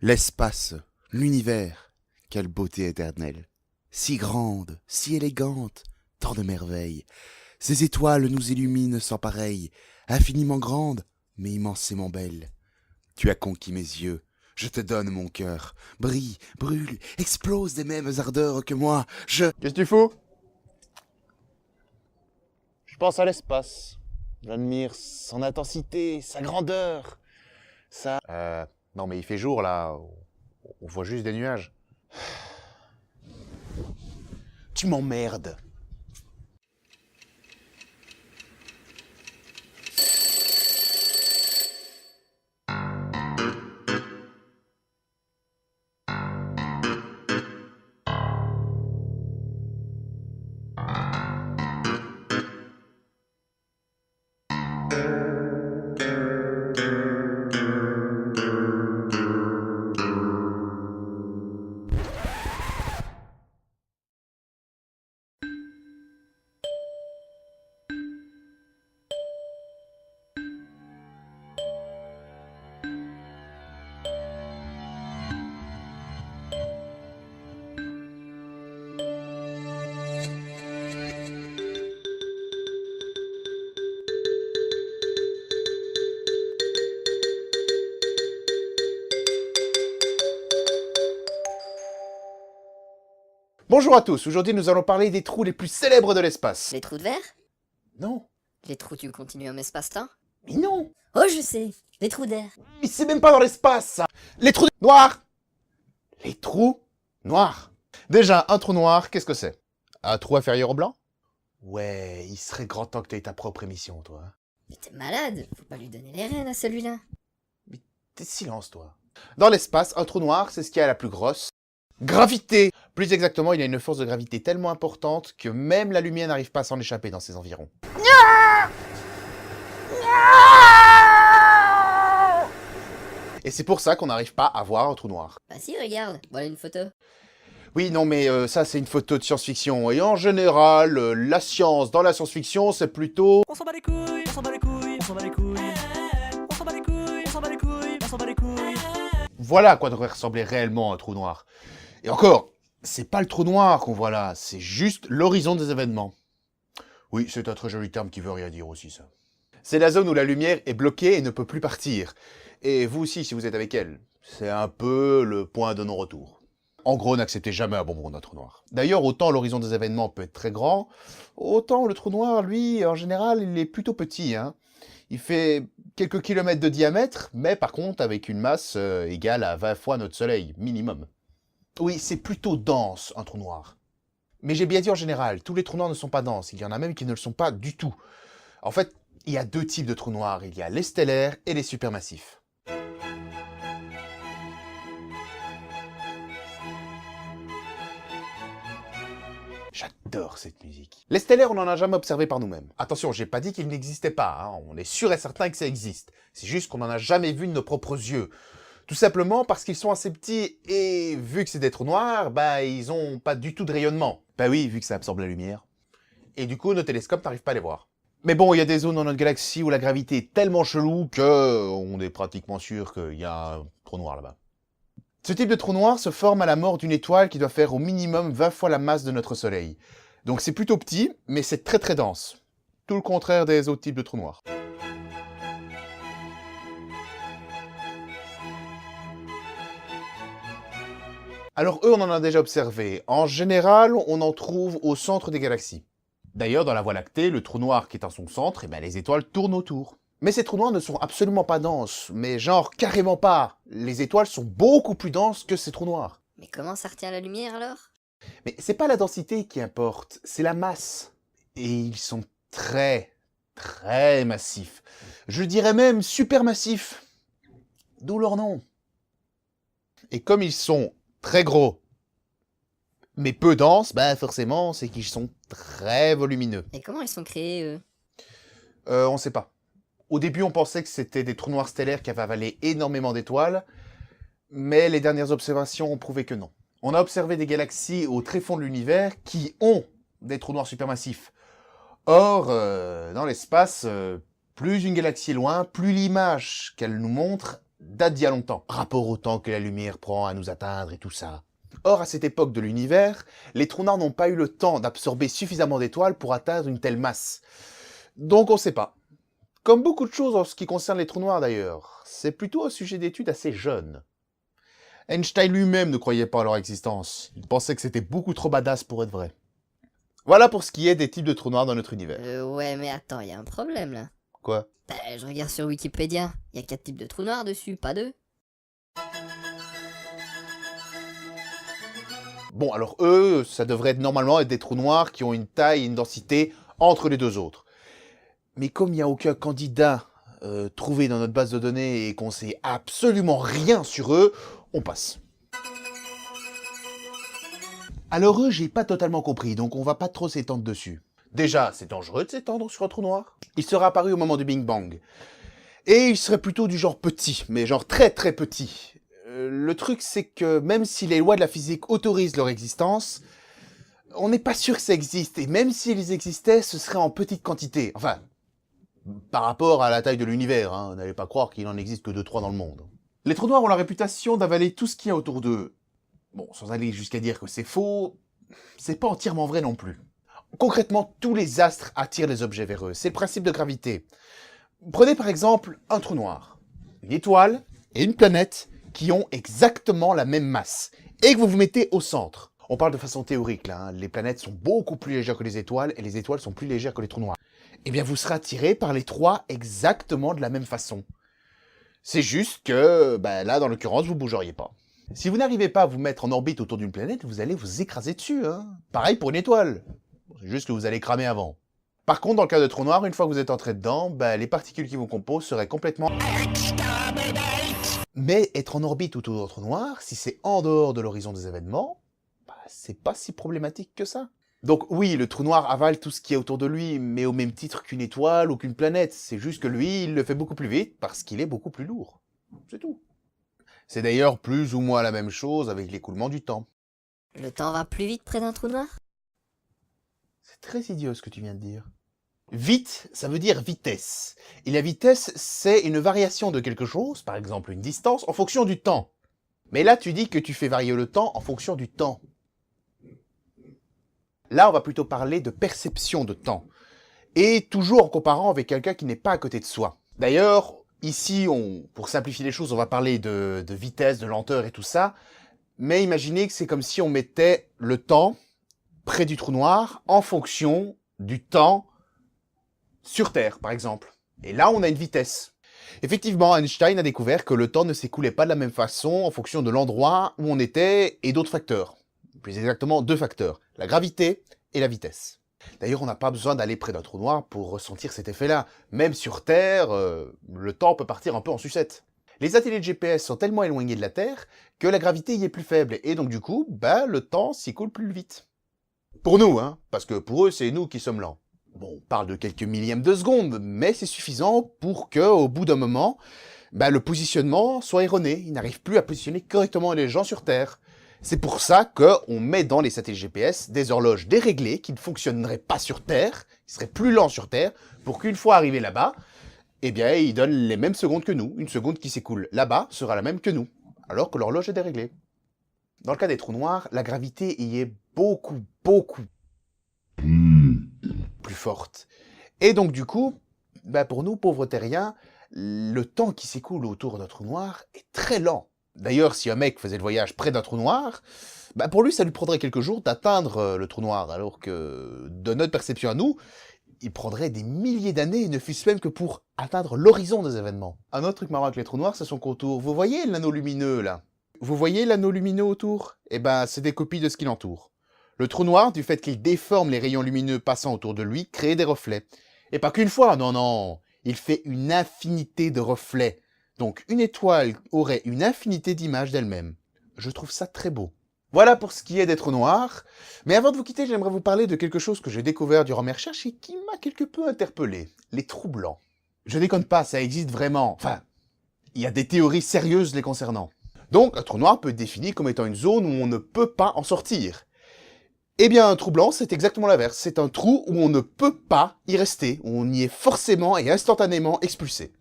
L'espace, l'univers, quelle beauté éternelle. Si grande, si élégante, tant de merveilles. Ces étoiles nous illuminent sans pareil, infiniment grandes, mais immensément belles. Tu as conquis mes yeux, je te donne mon cœur. Brille, brûle, explose des mêmes ardeurs que moi. Qu'est-ce que tu fous? Je pense à l'espace. J'admire son intensité, sa grandeur, sa... Non mais il fait jour là, on voit juste des nuages. Tu m'emmerdes. Bonjour à tous, aujourd'hui nous allons parler des trous les plus célèbres de l'espace. Les trous de verre? Non. Les trous du continuum espace-temps? Mais non. Oh, je sais! Les trous d'air! Mais c'est même pas dans l'espace ça. Les trous noirs. Les trous noirs. Déjà, un trou noir, qu'est-ce que c'est? Un trou inférieur au blanc? Ouais, il serait grand temps que tu aies ta propre émission, toi. Mais t'es malade! Faut pas lui donner les rênes à celui-là! Mais t'es silence, toi. Dans l'espace, un trou noir, c'est ce qui a la plus grosse gravité. Plus exactement, il a une force de gravité tellement importante que même la lumière n'arrive pas à s'en échapper dans ses environs. Et c'est pour ça qu'on n'arrive pas à voir un trou noir. Bah si, regarde! Voilà une photo! Oui, non, mais ça, c'est une photo de science-fiction. Et en général, la science dans la science-fiction, c'est plutôt... On s'en bat les couilles, on s'en bat les couilles, on s'en bat les couilles. On s'en bat les couilles, on s'en bat les couilles, on s'en bat les couilles. Voilà à quoi devrait ressembler réellement un trou noir. Et encore, c'est pas le trou noir qu'on voit là, c'est juste l'horizon des événements. Oui, c'est un très joli terme qui veut rien dire aussi, ça. C'est la zone où la lumière est bloquée et ne peut plus partir. Et vous aussi, si vous êtes avec elle. C'est un peu le point de non-retour. En gros, n'acceptez jamais un bonbon d'un trou noir. D'ailleurs, autant l'horizon des événements peut être très grand, autant le trou noir, lui, en général, il est plutôt petit, hein. Il fait quelques kilomètres de diamètre, mais par contre avec une masse égale à 20 fois notre Soleil, minimum. Oui, c'est plutôt dense, un trou noir. Mais j'ai bien dit en général, tous les trous noirs ne sont pas denses, il y en a même qui ne le sont pas du tout. En fait, il y a deux types de trous noirs, il y a les stellaires et les supermassifs. J'adore cette musique. Les stellaires, on n'en a jamais observé par nous-mêmes. Attention, j'ai pas dit qu'ils n'existaient pas, hein. On est sûr et certain que ça existe. C'est juste qu'on n'en a jamais vu de nos propres yeux. Tout simplement parce qu'ils sont assez petits et vu que c'est des trous noirs, bah ils ont pas du tout de rayonnement. Bah oui, vu que ça absorbe la lumière. Et du coup, nos télescopes n'arrivent pas à les voir. Mais bon, il y a des zones dans notre galaxie où la gravité est tellement chelou que on est pratiquement sûr qu'il y a un trou noir là-bas. Ce type de trou noir se forme à la mort d'une étoile qui doit faire au minimum 20 fois la masse de notre Soleil. Donc c'est plutôt petit, mais c'est très très dense. Tout le contraire des autres types de trous noirs. Alors eux, on en a déjà observé. En général, on en trouve au centre des galaxies. D'ailleurs, dans la Voie lactée, le trou noir qui est en son centre, eh ben, les étoiles tournent autour. Mais ces trous noirs ne sont absolument pas denses, mais genre carrément pas. Les étoiles sont beaucoup plus denses que ces trous noirs. Mais comment ça retient la lumière alors? Mais c'est pas la densité qui importe, c'est la masse. Et ils sont très, très massifs. Je dirais même supermassifs. D'où leur nom. Et comme ils sont très gros, mais peu denses, bah forcément, c'est qu'ils sont très volumineux. Et comment ils sont créés, eux? On sait pas. Au début, on pensait que c'était des trous noirs stellaires qui avaient avalé énormément d'étoiles, mais les dernières observations ont prouvé que non. On a observé des galaxies au très fond de l'univers qui ont des trous noirs supermassifs. Or, dans l'espace, plus une galaxie est loin, plus l'image qu'elle nous montre date d'il y a longtemps, rapport au temps que la lumière prend à nous atteindre et tout ça. Or, à cette époque de l'univers, les trous noirs n'ont pas eu le temps d'absorber suffisamment d'étoiles pour atteindre une telle masse. Donc on sait pas. Comme beaucoup de choses en ce qui concerne les trous noirs d'ailleurs, c'est plutôt un sujet d'étude assez jeune. Einstein lui-même ne croyait pas à leur existence. Il pensait que c'était beaucoup trop badass pour être vrai. Voilà pour ce qui est des types de trous noirs dans notre univers. Ouais, mais attends, y a un problème là. Quoi? Bah, je regarde sur Wikipédia, y a 4 types de trous noirs dessus, pas 2. Bon, alors eux, ça devrait normalement être des trous noirs qui ont une taille et une densité entre les deux autres. Mais comme il n'y a aucun candidat trouvé dans notre base de données et qu'on sait absolument rien sur eux, on passe. Alors eux, j'ai pas totalement compris, donc on va pas trop s'étendre dessus. Déjà, c'est dangereux de s'étendre sur un trou noir. Il serait apparu au moment du Big Bang. Et il serait plutôt du genre petit, mais genre très très petit. Le truc, c'est que même si les lois de la physique autorisent leur existence, on n'est pas sûr que ça existe. Et même s'ils existaient, ce serait en petite quantité. Enfin, par rapport à la taille de l'univers, hein. N'allez pas croire qu'il n'en existe que 2-3 dans le monde. Les trous noirs ont la réputation d'avaler tout ce qu'il y a autour d'eux. Bon, sans aller jusqu'à dire que c'est faux, c'est pas entièrement vrai non plus. Concrètement, tous les astres attirent les objets vers eux. C'est le principe de gravité. Prenez par exemple un trou noir, une étoile et une planète qui ont exactement la même masse, et que vous vous mettez au centre. On parle de façon théorique là, hein. Les planètes sont beaucoup plus légères que les étoiles, et les étoiles sont plus légères que les trous noirs. Eh bien vous serez attiré par les trois exactement de la même façon. C'est juste que, là dans l'occurrence, vous bougeriez pas. Si vous n'arrivez pas à vous mettre en orbite autour d'une planète, vous allez vous écraser dessus, hein. Pareil pour une étoile. C'est juste que vous allez cramer avant. Par contre, dans le cas de trou noir, une fois que vous êtes entré dedans, les particules qui vous composent seraient complètement... Mais être en orbite autour d'un trou noir, si c'est en dehors de l'horizon des événements, c'est pas si problématique que ça. Donc oui, le trou noir avale tout ce qui est autour de lui, mais au même titre qu'une étoile ou qu'une planète. C'est juste que lui, il le fait beaucoup plus vite parce qu'il est beaucoup plus lourd. C'est tout. C'est d'ailleurs plus ou moins la même chose avec l'écoulement du temps. Le temps va plus vite près d'un trou noir? C'est très idiot ce que tu viens de dire. Vite, ça veut dire vitesse. Et la vitesse, c'est une variation de quelque chose, par exemple une distance, en fonction du temps. Mais là, tu dis que tu fais varier le temps en fonction du temps. Là, on va plutôt parler de perception de temps. Et toujours en comparant avec quelqu'un qui n'est pas à côté de soi. D'ailleurs, ici, pour simplifier les choses, on va parler de vitesse, de lenteur et tout ça. Mais imaginez que c'est comme si on mettait le temps près du trou noir en fonction du temps sur Terre, par exemple. Et là, on a une vitesse. Effectivement, Einstein a découvert que le temps ne s'écoulait pas de la même façon en fonction de l'endroit où on était et d'autres facteurs. Plus exactement, 2 facteurs, la gravité et la vitesse. D'ailleurs, on n'a pas besoin d'aller près d'un trou noir pour ressentir cet effet-là. Même sur Terre, le temps peut partir un peu en sucette. Les satellites GPS sont tellement éloignés de la Terre que la gravité y est plus faible. Et donc du coup, le temps s'écoule plus vite. Pour nous, hein, parce que pour eux, c'est nous qui sommes lents. Bon, on parle de quelques millièmes de seconde, mais c'est suffisant pour que, au bout d'un moment, le positionnement soit erroné. Ils n'arrivent plus à positionner correctement les gens sur Terre. C'est pour ça qu'on met dans les satellites GPS des horloges déréglées qui ne fonctionneraient pas sur Terre, qui seraient plus lents sur Terre, pour qu'une fois arrivés là-bas, ils donnent les mêmes secondes que nous. Une seconde qui s'écoule là-bas sera la même que nous, alors que l'horloge est déréglée. Dans le cas des trous noirs, la gravité y est beaucoup plus forte. Et donc du coup, pour nous, pauvres terriens, le temps qui s'écoule autour d'un trou noir est très lent. D'ailleurs, si un mec faisait le voyage près d'un trou noir, pour lui, ça lui prendrait quelques jours d'atteindre le trou noir, alors que, de notre perception à nous, il prendrait des milliers d'années, ne fût-ce même que pour atteindre l'horizon des événements. Un autre truc marrant avec les trous noirs, c'est son contour. Vous voyez l'anneau lumineux, là? Vous voyez l'anneau lumineux autour? C'est des copies de ce qui l'entoure. Le trou noir, du fait qu'il déforme les rayons lumineux passant autour de lui, crée des reflets. Et pas qu'une fois, non, il fait une infinité de reflets. Donc une étoile aurait une infinité d'images d'elle-même. Je trouve ça très beau. Voilà pour ce qui est des trous noirs. Mais avant de vous quitter, j'aimerais vous parler de quelque chose que j'ai découvert durant mes recherches et qui m'a quelque peu interpellé. Les trous blancs. Je déconne pas, ça existe vraiment. Enfin, il y a des théories sérieuses les concernant. Donc un trou noir peut être défini comme étant une zone où on ne peut pas en sortir. Eh bien, un trou blanc, c'est exactement l'inverse. C'est un trou où on ne peut pas y rester, où on y est forcément et instantanément expulsé.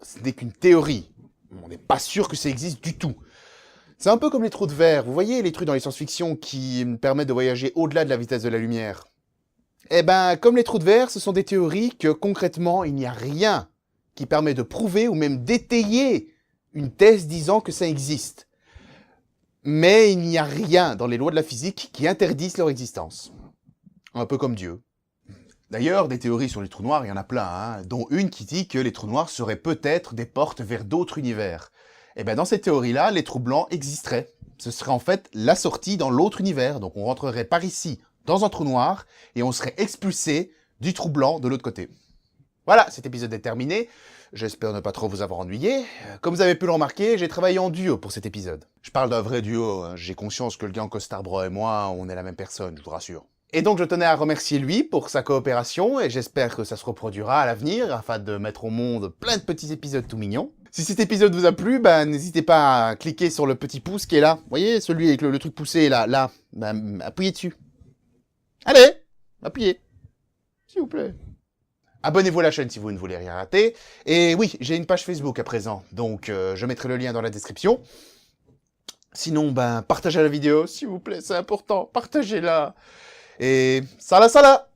Ce n'est qu'une théorie. On n'est pas sûr que ça existe du tout. C'est un peu comme les trous de verre. Vous voyez les trucs dans les science-fiction qui permettent de voyager au-delà de la vitesse de la lumière? Eh ben, comme les trous de verre, ce sont des théories que concrètement, il n'y a rien qui permet de prouver ou même d'étayer une thèse disant que ça existe. Mais il n'y a rien dans les lois de la physique qui interdisent leur existence. Un peu comme Dieu. D'ailleurs, des théories sur les trous noirs, il y en a plein, hein, dont une qui dit que les trous noirs seraient peut-être des portes vers d'autres univers. Et bien dans cette théorie-là, les trous blancs existeraient. Ce serait en fait la sortie dans l'autre univers, donc on rentrerait par ici dans un trou noir, et on serait expulsé du trou blanc de l'autre côté. Voilà, cet épisode est terminé. J'espère ne pas trop vous avoir ennuyé. Comme vous avez pu le remarquer, j'ai travaillé en duo pour cet épisode. Je parle d'un vrai duo, hein. J'ai conscience que le gars en costard brun et moi, on est la même personne, je vous rassure. Et donc je tenais à remercier lui pour sa coopération, et j'espère que ça se reproduira à l'avenir, afin de mettre au monde plein de petits épisodes tout mignons. Si cet épisode vous a plu, n'hésitez pas à cliquer sur le petit pouce qui est là. Vous voyez, celui avec le truc poussé, là. Appuyez dessus. Allez, appuyez. S'il vous plaît. Abonnez-vous à la chaîne si vous ne voulez rien rater. Et oui, j'ai une page Facebook à présent, donc je mettrai le lien dans la description. Sinon, partagez la vidéo, s'il vous plaît, c'est important. Partagez-la. Et sala sala!